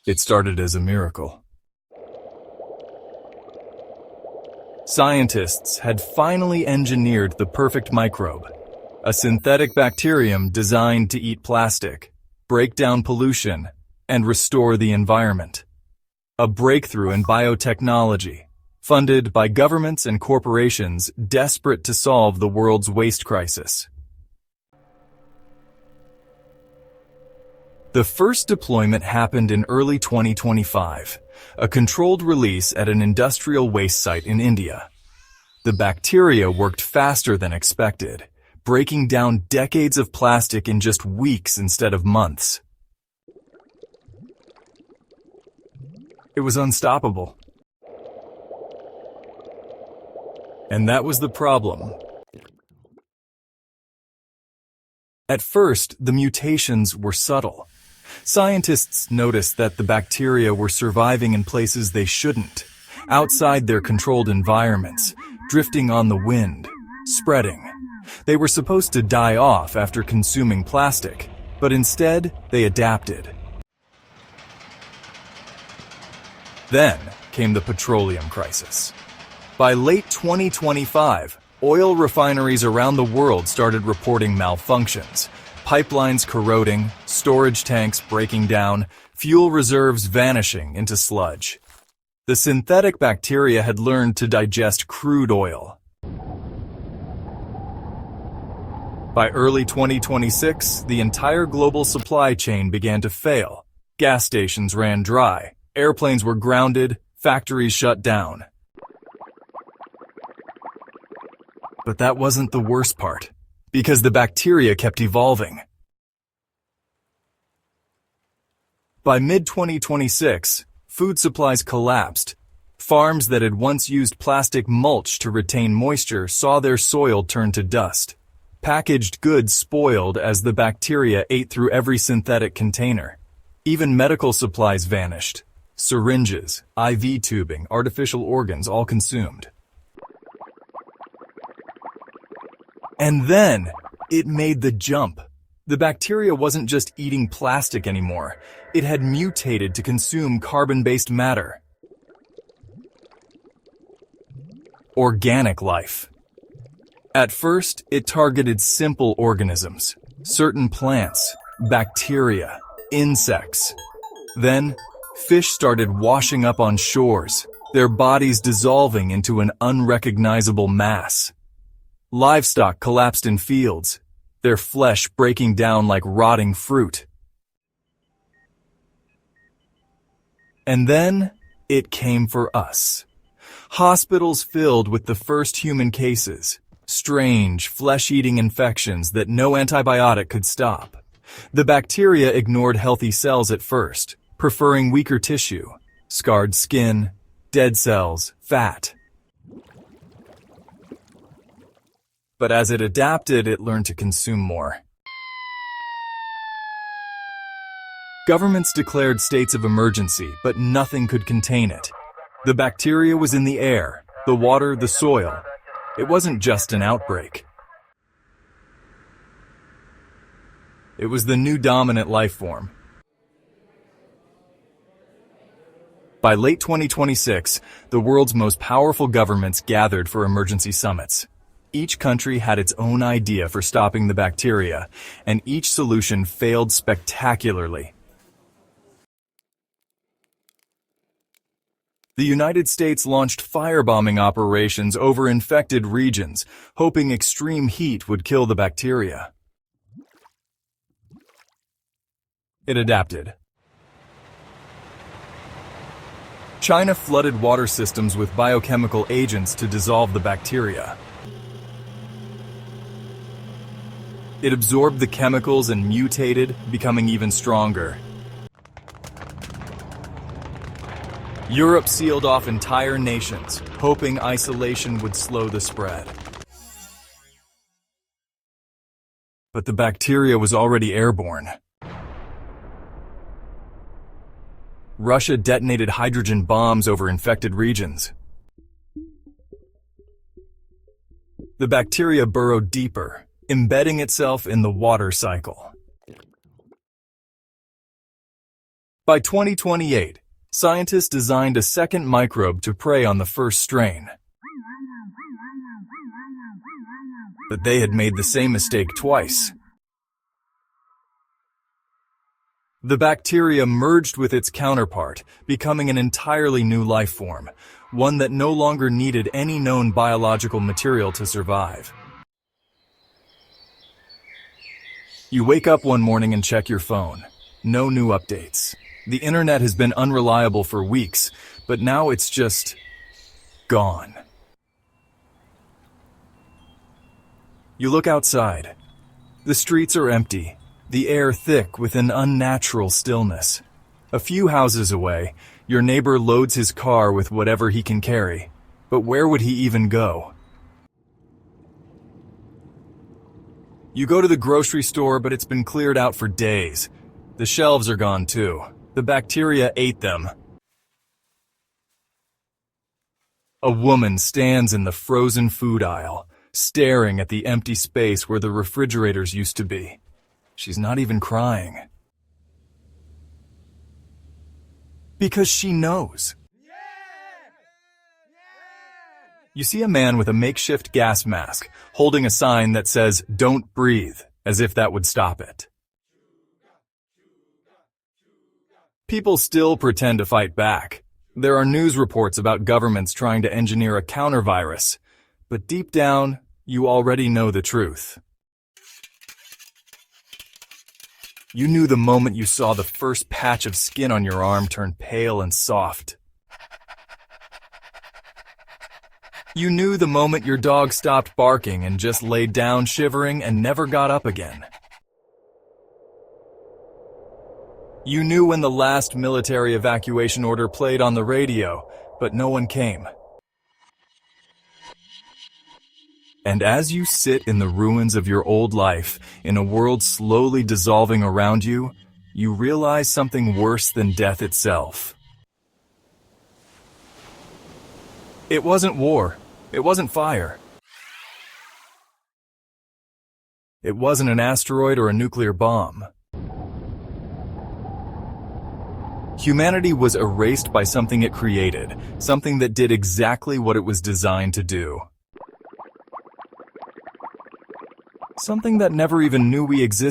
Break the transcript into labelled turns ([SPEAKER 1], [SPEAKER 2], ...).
[SPEAKER 1] It started as a miracle. Scientists had finally engineered the perfect microbe, a synthetic bacterium designed to eat plastic, break down pollution, and restore the environment. A breakthrough in biotechnology, funded by governments and corporations desperate to solve the world's waste crisis. The first deployment happened in early 2025, a controlled release at an industrial waste site in India. The bacteria worked faster than expected, breaking down decades of plastic in just weeks instead of months. It was unstoppable. And that was the problem. At first, the mutations were subtle. Scientists noticed that the bacteria were surviving in places they shouldn't, outside their controlled environments, drifting on the wind, spreading. They were supposed to die off after consuming plastic, but instead they adapted. Then came the petroleum crisis. By late 2025, oil refineries around the world started reporting malfunctions. Pipelines corroding, storage tanks breaking down, fuel reserves vanishing into sludge. The synthetic bacteria had learned to digest crude oil. By early 2026, the entire global supply chain began to fail. Gas stations ran dry, airplanes were grounded, factories shut down. But that wasn't the worst part, because the bacteria kept evolving. By mid-2026, food supplies collapsed. Farms that had once used plastic mulch to retain moisture saw their soil turn to dust. Packaged goods spoiled as the bacteria ate through every synthetic container. Even medical supplies vanished. Syringes, IV tubing, artificial organs, all consumed. And then, it made the jump. The bacteria wasn't just eating plastic anymore. It had mutated to consume carbon-based matter. Organic life. At first, it targeted simple organisms, certain plants, bacteria, insects. Then, fish started washing up on shores, their bodies dissolving into an unrecognizable mass. Livestock collapsed in fields, their flesh breaking down like rotting fruit. And then, it came for us. Hospitals filled with the first human cases, strange, flesh-eating infections that no antibiotic could stop. The bacteria ignored healthy cells at first, preferring weaker tissue, scarred skin, dead cells, fat. But as it adapted, it learned to consume more. Governments declared states of emergency, but nothing could contain it. The bacteria was in the air, the water, the soil. It wasn't just an outbreak. It was the new dominant life form. By late 2026, the world's most powerful governments gathered for emergency summits. Each country had its own idea for stopping the bacteria, and each solution failed spectacularly. The United States launched firebombing operations over infected regions, hoping extreme heat would kill the bacteria. It adapted. China flooded water systems with biochemical agents to dissolve the bacteria. It absorbed the chemicals and mutated, becoming even stronger. Europe sealed off entire nations, hoping isolation would slow the spread. But the bacteria was already airborne. Russia detonated hydrogen bombs over infected regions. The bacteria burrowed deeper, embedding itself in the water cycle. By 2028, scientists designed a second microbe to prey on the first strain. But they had made the same mistake twice. The bacteria merged with its counterpart, becoming an entirely new life form, one that no longer needed any known biological material to survive. You wake up one morning and check your phone. No new updates. The internet has been unreliable for weeks, but now it's just gone. You look outside. The streets are empty, the air thick with an unnatural stillness. A few houses away, your neighbor loads his car with whatever he can carry. But where would he even go? You go to the grocery store, but it's been cleared out for days. The shelves are gone too. The bacteria ate them. A woman stands in the frozen food aisle, staring at the empty space where the refrigerators used to be. She's not even crying. Because she knows. You see a man with a makeshift gas mask, holding a sign that says, "Don't breathe," as if that would stop it. People still pretend to fight back. There are news reports about governments trying to engineer a counter-virus, but deep down, you already know the truth. You knew the moment you saw the first patch of skin on your arm turn pale and soft. You knew the moment your dog stopped barking and just laid down shivering and never got up again. You knew when the last military evacuation order played on the radio, but no one came. And as you sit in the ruins of your old life, in a world slowly dissolving around you, you realize something worse than death itself. It wasn't war. It wasn't fire. It wasn't an asteroid or a nuclear bomb. Humanity was erased by something it created, something that did exactly what it was designed to do. Something that never even knew we existed.